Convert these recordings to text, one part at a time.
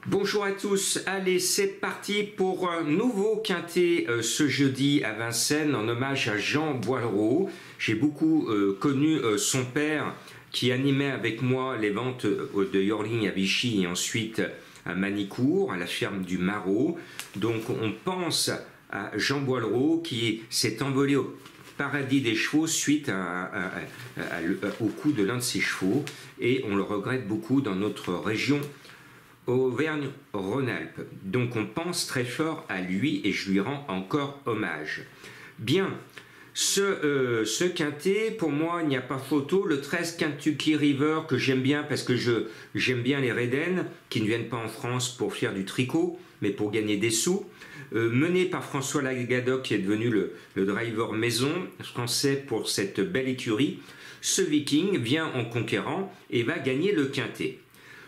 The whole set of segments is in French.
Bonjour à tous, allez c'est parti pour un nouveau quintet ce jeudi à Vincennes en hommage à Jean Boileau. J'ai beaucoup connu son père qui animait avec moi les ventes de Yorling à Vichy et ensuite à Manicourt, à la ferme du Marot. Donc on pense à Jean Boileau qui s'est envolé au paradis des chevaux suite au coup de l'un de ses chevaux et on le regrette beaucoup dans notre région Auvergne-Rhône-Alpes. Donc on pense très fort à lui et je lui rends encore hommage. Bien, ce quintet, pour moi, il n'y a pas photo. Le 13 Kentucky River, que j'aime bien parce que j'aime bien les Reden, qui ne viennent pas en France pour faire du tricot, mais pour gagner des sous. Mené par François Lagadoc, qui est devenu le driver maison français pour cette belle écurie. Ce Viking vient en conquérant et va gagner le quintet.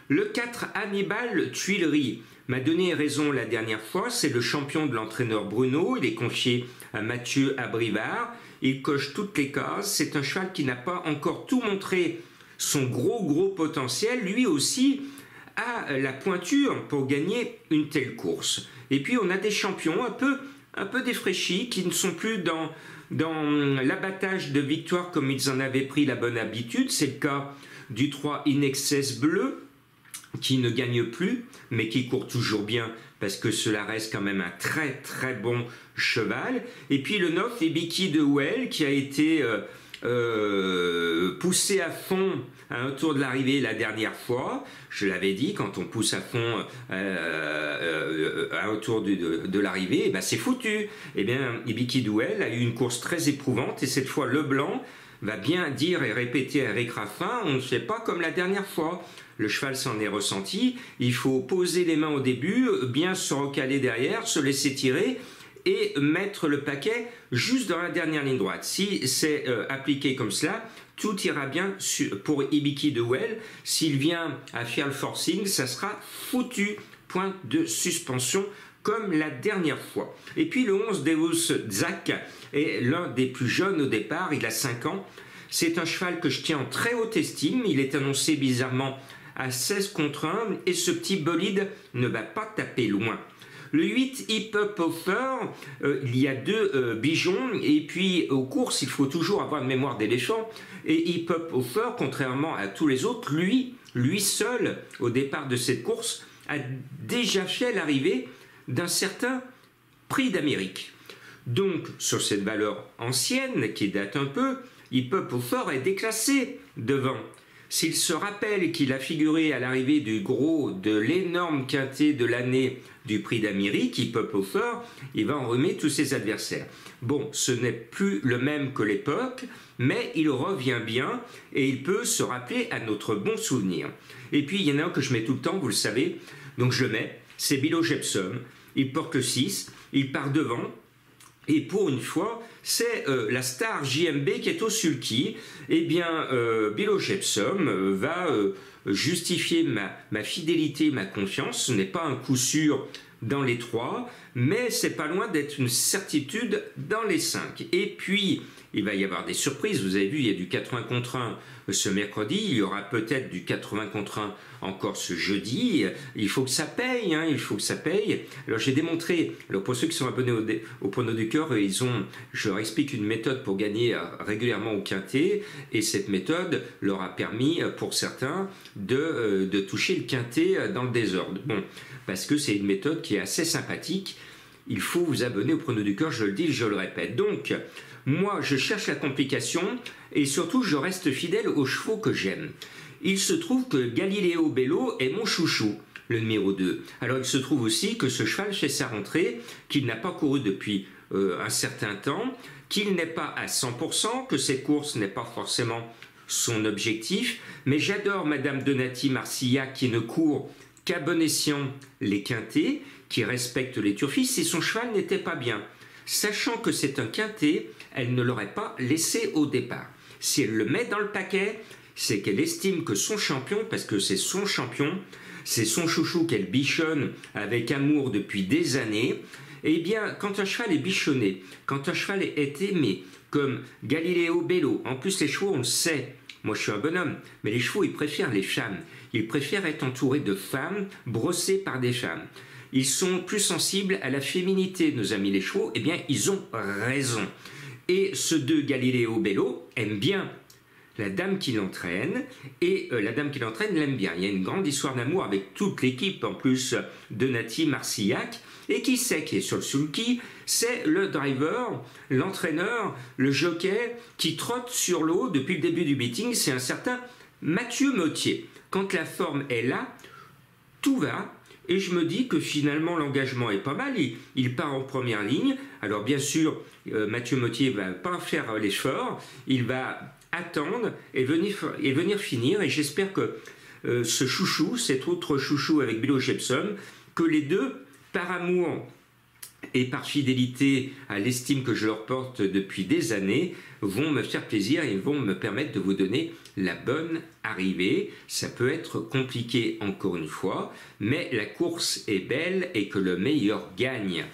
Le 4 Hannibal Tuileries m'a donné raison la dernière fois, c'est le champion de l'entraîneur Bruno, il est confié à Mathieu Abrivard, il coche toutes les cases, c'est un cheval qui n'a pas encore tout montré son gros potentiel, lui aussi a la pointure pour gagner une telle course. Et puis on a des champions un peu défraîchis qui ne sont plus dans l'abattage de victoire comme ils en avaient pris la bonne habitude, c'est le cas du 3 In Excess Bleu, qui ne gagne plus, mais qui court toujours bien, parce que cela reste quand même un très bon cheval. Et puis le 9, Ebiki de Well, qui a été poussé à fond à un tour de l'arrivée la dernière fois. Je l'avais dit, quand on pousse à fond à un tour de l'arrivée, ben c'est foutu. Eh bien, Ebiki de Well a eu une course très éprouvante, et cette fois Leblanc va bien dire et répéter à Eric Raffin, on ne fait pas comme la dernière fois. Le cheval s'en est ressenti, il faut poser les mains au début, bien se recaler derrière, se laisser tirer et mettre le paquet juste dans la dernière ligne droite. Si c'est appliqué comme cela, tout ira bien pour Ebiki de Well. S'il vient à faire le forcing, ça sera foutu. Point de suspension comme la dernière fois. Et puis le 11 Deus Zach est l'un des plus jeunes au départ, il a 5 ans. C'est un cheval que je tiens en très haute estime, il est annoncé bizarrement à 16 contre 1 et ce petit bolide ne va pas taper loin. Le 8 Hip Hop Offer, il y a 2 bijoux et puis aux courses il faut toujours avoir une mémoire d'éléphant et Hip Hop Offer, contrairement à tous les autres, lui seul au départ de cette course a déjà fait l'arrivée d'un certain prix d'Amérique. Donc sur cette valeur ancienne qui date un peu, Hip Hop Offer est déclassé devant. S'il se rappelle qu'il a figuré à l'arrivée de l'énorme quintet de l'année du prix d'Amérique, Hip Hop Offer, il va enrhumer tous ses adversaires. Bon, ce n'est plus le même que l'époque, mais il revient bien et il peut se rappeler à notre bon souvenir. Et puis il y en a un que je mets tout le temps, vous le savez, donc je mets, c'est Billo Jepson, il porte le 6, il part devant, et pour une fois, c'est la star JMB qui est au sulky. Eh bien, Billo Jepson va justifier ma fidélité, ma confiance. Ce n'est pas un coup sûr dans les 3, mais c'est pas loin d'être une certitude dans les 5. Et puis, il va y avoir des surprises. Vous avez vu, il y a du 80 contre 1 ce mercredi. Il y aura peut-être du 80 contre 1 encore ce jeudi. Il faut que ça paye, hein, il faut que ça paye. Alors, j'ai démontré, alors pour ceux qui sont abonnés au Prono du Cœur, je leur explique une méthode pour gagner régulièrement au quintet. Et cette méthode leur a permis, pour certains, de toucher le quintet dans le désordre. Bon, parce que c'est une méthode qui est assez sympathique. Il faut vous abonner au Prono du Cœur, je le dis, je le répète. Donc, moi, je cherche la complication et surtout, je reste fidèle aux chevaux que j'aime. Il se trouve que Galileo Bello est mon chouchou, le numéro 2. Alors, il se trouve aussi que ce cheval fait sa rentrée, qu'il n'a pas couru depuis un certain temps, qu'il n'est pas à 100%, que cette course n'est pas forcément son objectif, mais j'adore Madame Donati Marcilla qui ne court qu'à bon escient les quintets, qui respecte les turfis, si son cheval n'était pas bien. Sachant que c'est un quintet, elle ne l'aurait pas laissé au départ. Si elle le met dans le paquet, c'est qu'elle estime que son champion, parce que c'est son champion, c'est son chouchou qu'elle bichonne avec amour depuis des années, Eh bien, quand un cheval est bichonné, quand un cheval est aimé, comme Galileo Bello, en plus les chevaux, on le sait, moi je suis un bonhomme, mais les chevaux, ils préfèrent les femmes. Ils préfèrent être entourés de femmes, brossées par des femmes. Ils sont plus sensibles à la féminité, nos amis les chevaux. Eh bien, ils ont raison. Et ceux de Galileo Bello aiment bien la dame qui l'entraîne, et la dame qui l'entraîne l'aime bien. Il y a une grande histoire d'amour avec toute l'équipe, en plus de Nati Marcillac. Et qui c'est qui est sur le sulky? C'est le driver, l'entraîneur, le jockey qui trotte sur l'eau depuis le début du meeting. C'est un certain Mathieu Mottier. Quand la forme est là, tout va. Et je me dis que finalement l'engagement est pas mal, il part en première ligne. Alors bien sûr, Mathieu Mottier ne va pas faire l'effort, il va attendre et venir finir. Et j'espère que ce chouchou, cet autre chouchou avec Billo Jepson, que les deux, par amour et par fidélité à l'estime que je leur porte depuis des années, vont me faire plaisir et vont me permettre de vous donner la bonne arrivée. Ça peut être compliqué encore une fois, mais la course est belle et que le meilleur gagne.